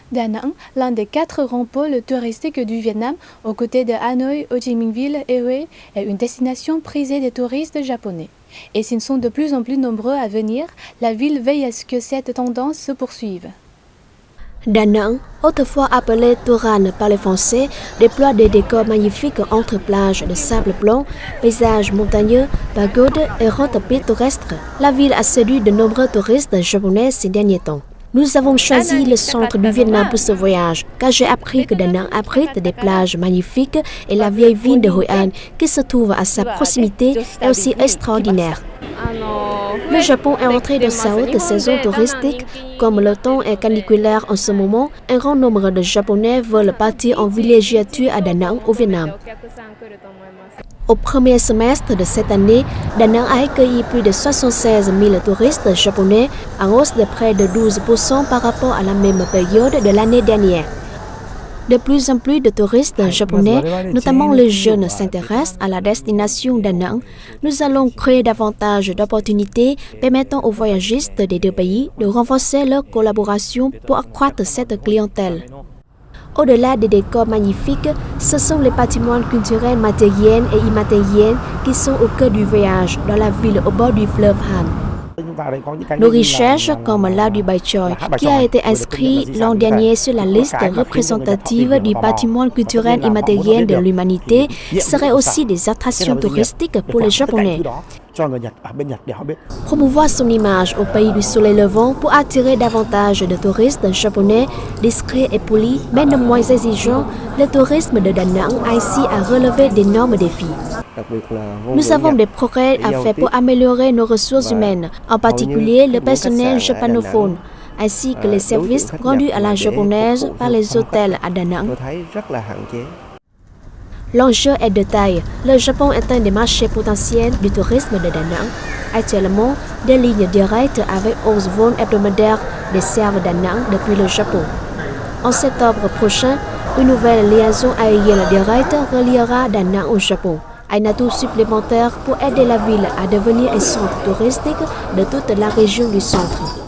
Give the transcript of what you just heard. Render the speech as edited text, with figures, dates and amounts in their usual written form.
Da Nang, l'un des 4 grands pôles touristiques du Vietnam, aux côtés de Hanoï, Ho Chi Minh Ville et Hue, est une destination prisée des touristes japonais. Et s'ils sont de plus en plus nombreux à venir, la ville veille à ce que cette tendance se poursuive. Da Nang, autrefois appelé Turan par les Français, déploie des décors magnifiques entre plages de sable blanc, paysages montagneux, pagodes et routes pittoresques. La ville a séduit de nombreux touristes japonais ces derniers temps. Nous avons choisi le centre du Vietnam pour ce voyage, car j'ai appris que Da Nang abrite des plages magnifiques et la vieille ville de Hội An, qui se trouve à sa proximité, est aussi extraordinaire. Le Japon est entré dans sa haute saison touristique. Comme le temps est caniculaire en ce moment, un grand nombre de Japonais veulent partir en villégiature à Da Nang, au Vietnam. Au premier semestre de cette année, Da Nang a accueilli plus de 76 000 touristes japonais, en hausse de près de 12% par rapport à la même période de l'année dernière. De plus en plus de touristes japonais, notamment les jeunes, s'intéressent à la destination Da Nang. Nous allons créer davantage d'opportunités permettant aux voyagistes des deux pays de renforcer leur collaboration pour accroître cette clientèle. Au-delà des décors magnifiques, ce sont les patrimoines culturels matériels et immatériels qui sont au cœur du voyage dans la ville au bord du fleuve Han. Nos richesses, comme l'art du Bai Choi, qui a été inscrit l'an dernier sur la liste représentative du patrimoine culturel immatériel de l'humanité, seraient aussi des attractions touristiques pour les Japonais. Promouvoir son image au pays du soleil levant pour attirer davantage de touristes japonais, discrets et polis, mais non moins exigeants, le tourisme de Da Nang a ainsi à relever d'énormes défis. Nous avons des progrès à faire pour améliorer nos ressources humaines, en particulier le personnel japanophone, ainsi que les services rendus à la japonaise par les hôtels à Da Nang. L'enjeu est de taille. Le Japon est un des marchés potentiels du tourisme de Da Nang. Actuellement, des lignes directes avec 11 vols hebdomadaires desservent Da Nang depuis le Japon. En septembre prochain, une nouvelle liaison aérienne directe reliera Da Nang au Japon. Un atout supplémentaire pour aider la ville à devenir un centre touristique de toute la région du centre.